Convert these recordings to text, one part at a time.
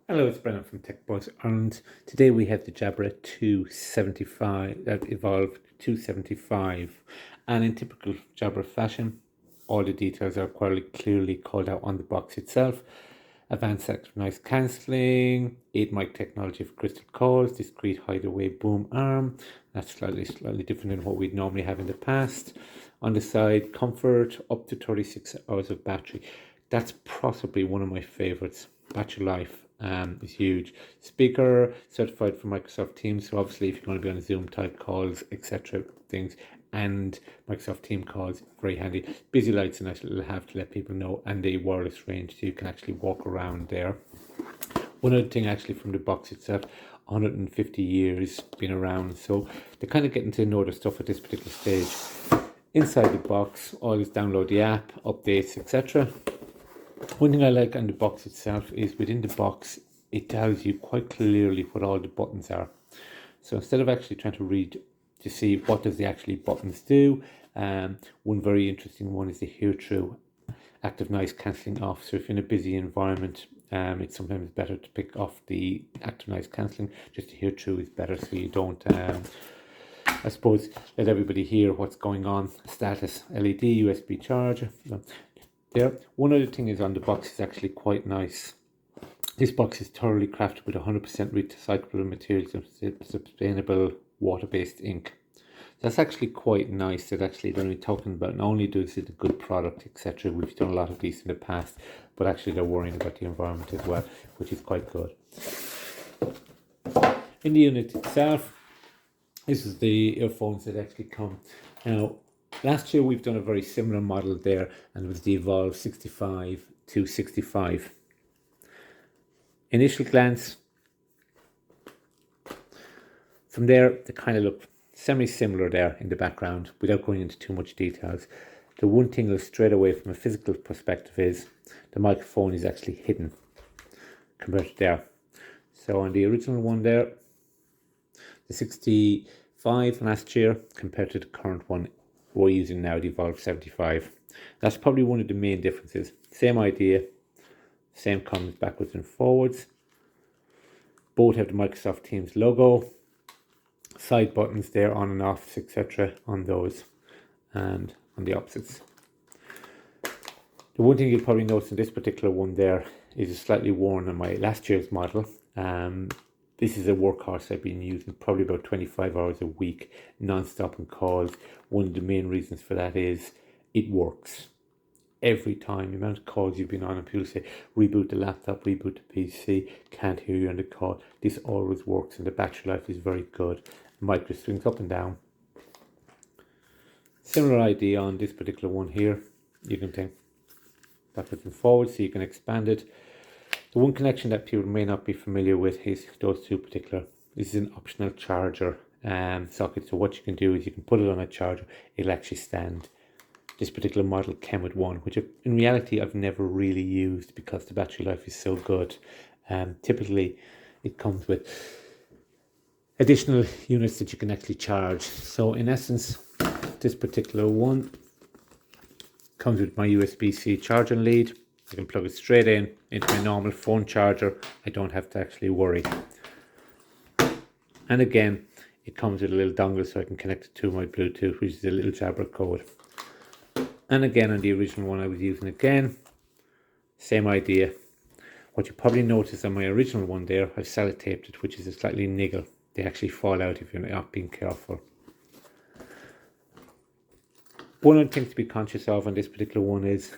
Hello, it's Brennan from TechBuzz, and today we have the Jabra 275, Evolve 275. And in typical Jabra fashion, all the details are quite clearly called out on the box itself. Advanced active noise cancelling, 8 mic technology for crystal calls, discrete hideaway boom arm. That's slightly different than what we'd normally have in the past. On the side, comfort, up to 36 hours of battery. That's possibly one of my favorites. Battery life is huge. Speaker certified for Microsoft Teams. So obviously, if you're going to be on Zoom type calls, etc., things, and Microsoft Team calls, very handy. Busy lights, a nice little have to let people know, and the wireless range, so you can actually walk around there. One other thing, actually, from the box itself, 150 years been around, so they're kind of getting to know the stuff at this particular stage. Inside the box, always download the app, updates, etc. One thing I like on the box itself is within the box, it tells you quite clearly what all the buttons are. So instead of actually trying to read to see what does the actually buttons do, one very interesting one is the hear through active noise cancelling off. So if you're in a busy environment, it's sometimes better to pick off the active noise cancelling. Just to hear through is better, so you don't I suppose let everybody hear what's going on. Status, LED, USB charger. There. One other thing is on the box is actually quite nice. This box is thoroughly crafted with 100% recyclable materials and sustainable water-based ink. That's actually quite nice that actually they're only talking about not only does it a good product, etc. We've done a lot of these in the past, but actually they're worrying about the environment as well, which is quite good. In the unit itself, this is the earphones that actually come. Now, last year we've done a very similar model there, and it was the Evolve 65 to 65. Initial glance, from there they kind of look semi-similar there in the background without going into too much details. The one thing that's straight away from a physical perspective is the microphone is actually hidden compared to there. So on the original one there, the 65 last year compared to the current one we're using now, the Evolve 75. That's probably one of the main differences. Same idea, same comments backwards and forwards. Both have the Microsoft Teams logo. Side buttons there, on and off, etc. on those, and on the opposites. The one thing you'll probably notice in this particular one there is it's slightly worn on my last year's model. This is a workhorse I've been using probably about 25 hours a week, non-stop on calls. One of the main reasons for that is it works. Every time, the amount of calls you've been on, and people say, reboot the laptop, reboot the PC, can't hear you on the call. This always works, and the battery life is very good. The micro swings up and down. Similar idea on this particular one here. You can think backwards and forwards, so you can expand it. The one connection that people may not be familiar with is those two particular. This is an optional charger socket. So what you can do is you can put it on a charger. It'll actually stand. This particular model came with one, which in reality I've never really used because the battery life is so good. Typically it comes with additional units that you can actually charge. So in essence, this particular one comes with my USB-C charging lead. I can plug it straight in into my normal phone charger. I don't have to actually worry. And again, it comes with a little dongle so I can connect it to my Bluetooth, which is a little Jabra code. And again, on the original one I was using again, same idea. What you probably noticed on my original one there, I've sellotaped it, which is a slightly niggle. They actually fall out if you're not being careful. One other thing to be conscious of on this particular one is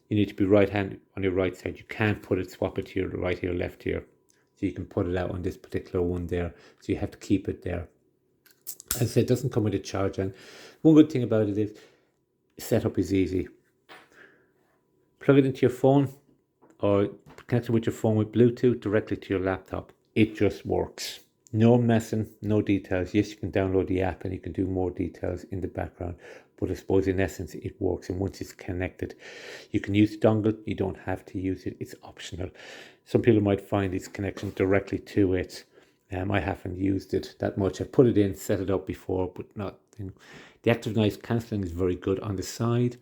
you need to be right hand on your right side. You can't swap it to your right here, left here. So you can put it out on this particular one there. So you have to keep it there. As I said, it doesn't come with a charge. And one good thing about it is setup is easy. Plug it into your phone or connect it with your phone with Bluetooth directly to your laptop. It just works. No messing, no details. Yes, you can download the app and you can do more details in the background. But I suppose in essence it works, and once it's connected, you can use the dongle. You don't have to use it. It's optional. Some people might find its connection directly to it. I haven't used it that much. I've put it in, set it up before, but not. The active noise cancelling is very good on the side.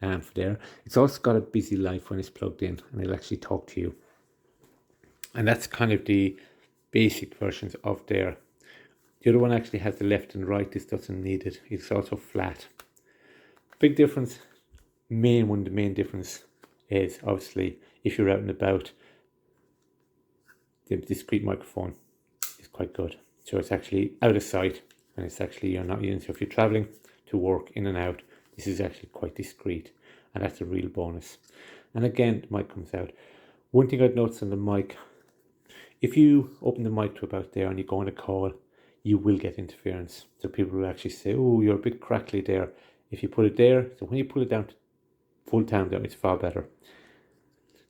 For there, it's also got a busy life when it's plugged in, and it'll actually talk to you. And that's kind of the basic versions of there. The other one actually has the left and right. This doesn't need it. It's also flat. Big difference. The main difference is obviously if you're out and about, the discrete microphone is quite good. So it's actually out of sight and it's actually you're not using. So if you're traveling to work in and out, this is actually quite discreet, and that's a real bonus. And again, the mic comes out. One thing I'd notice on the mic, if you open the mic to about there and you go on a call, you will get interference. So people will actually say, oh, you're a bit crackly there. If you put it there, so when you pull it down to full time down, it's far better.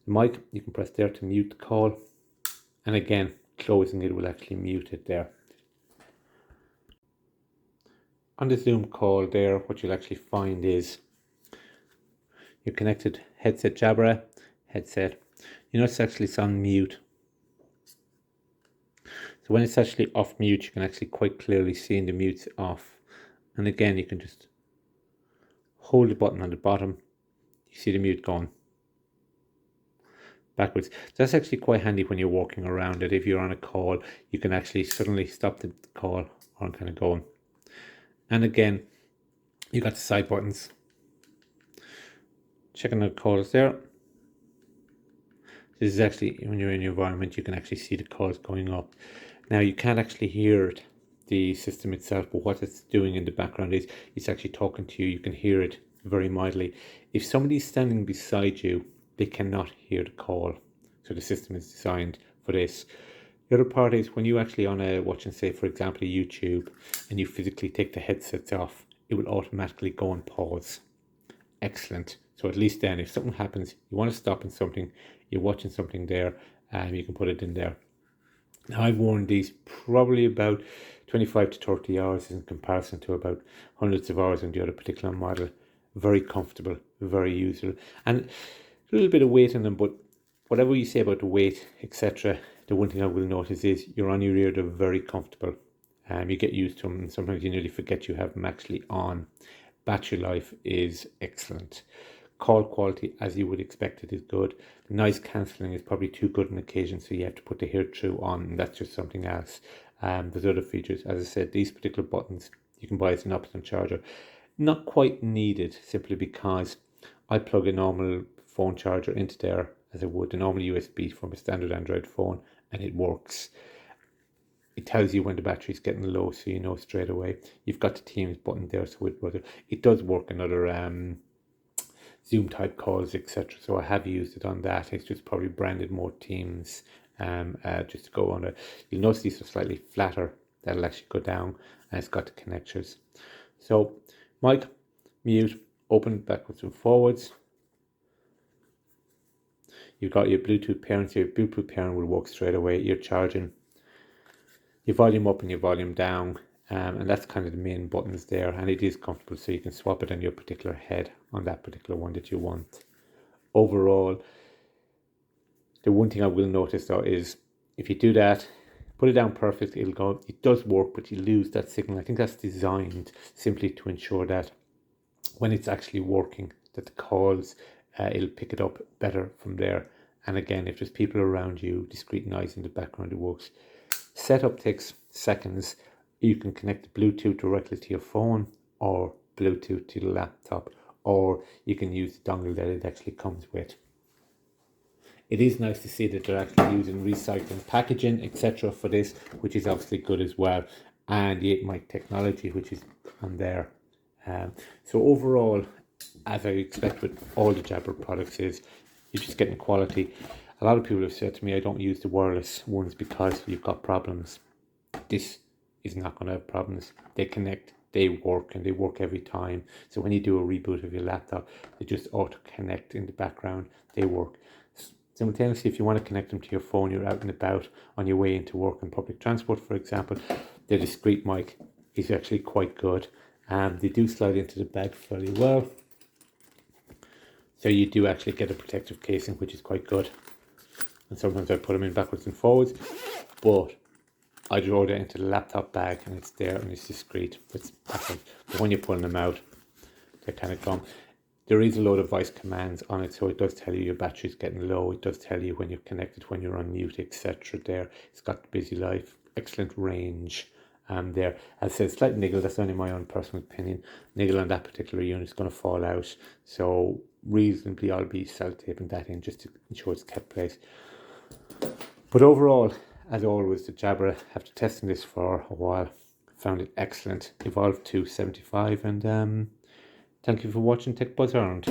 The mic, you can press there to mute the call. And again, closing it will actually mute it there. On the Zoom call there, what you'll actually find is your connected headset Jabra headset. You notice actually it's on mute. So when it's actually off mute, you can actually quite clearly see the mute's off. And again, you can just hold the button on the bottom. You see the mute going backwards. That's actually quite handy when you're walking around it. If you're on a call, you can actually suddenly stop the call or kind of going. And again, you got the side buttons. Checking the calls there. This is actually, when you're in your environment, you can actually see the calls going up. Now you can't actually hear it, the system itself, but what it's doing in the background is it's actually talking to you. You can hear it very mildly. If somebody's standing beside you, they cannot hear the call. So the system is designed for this. The other part is when you actually on a watching, say for example, YouTube, and you physically take the headsets off, it will automatically go on pause. Excellent. So at least then if something happens, you want to stop in something, you're watching something there, and you can put it in there. Now I've worn these probably about 25 to 30 hours in comparison to about hundreds of hours on the other particular model. Very comfortable, very useful, and a little bit of weight in them, but whatever you say about the weight, etc., the one thing I will notice is you're on your ear, they're very comfortable. You get used to them, and sometimes you nearly forget you have them actually on. Battery life is excellent. Call quality, as you would expect it, is good. The noise cancelling is probably too good on occasion, so you have to put the hear through on, and that's just something else. There's other features. As I said, these particular buttons you can buy as an optional charger. Not quite needed, simply because I plug a normal phone charger into there as I would a normal USB from a standard Android phone, and it works. It tells you when the battery's getting low, so you know straight away. You've got the Teams button there, so it does work in other Zoom type calls, etc. So I have used it on that. It's just probably branded more Teams just to go on it. You'll notice these are slightly flatter. That'll actually go down, and it's got the connectors. So mic, mute, open backwards and forwards. You've got your Bluetooth pairing, so your Bluetooth pairing will work straight away. You're charging your volume up and your volume down, and that's kind of the main buttons there, and it is comfortable, so you can swap it on your particular head on that particular one that you want. Overall, the one thing I will notice though is if you do that, put it down perfect, it'll go. It does work, but you lose that signal. I think that's designed simply to ensure that when it's actually working, that the calls, it'll pick it up better from there. And again, if there's people around you, discrete noise in the background, it works. Setup takes seconds. You can connect the Bluetooth directly to your phone or Bluetooth to the laptop, or you can use the dongle that it actually comes with. It is nice to see that they're actually using recycling packaging, etc. for this, which is obviously good as well. And the 8-mic technology, which is on there. So overall, as I expect with all the Jabra products, is you're just getting quality. A lot of people have said to me, I don't use the wireless ones because you've got problems. This is not going to have problems. They connect, they work, and they work every time. So when you do a reboot of your laptop, they just auto-connect in the background. They work. Simultaneously, if you want to connect them to your phone, you're out and about on your way into work and public transport, for example, the discrete mic is actually quite good. They do slide into the bag fairly well. So you do actually get a protective casing, which is quite good. And sometimes I put them in backwards and forwards, but I draw that into the laptop bag and it's there and it's discreet. But when you're pulling them out, they kind of come. There is a load of voice commands on it, so it does tell you your battery's getting low. It does tell you when you're connected, when you're on mute, etc. There, it's got busy life, excellent range. There, as I said, slight niggle. That's only my own personal opinion. Niggle on that particular unit is going to fall out, so reasonably I'll be self-taping that in just to ensure it's kept place. But overall, as always, the Jabra, after testing this for a while, found it excellent. Evolve 275, and thank you for watching Tech Buzz Around.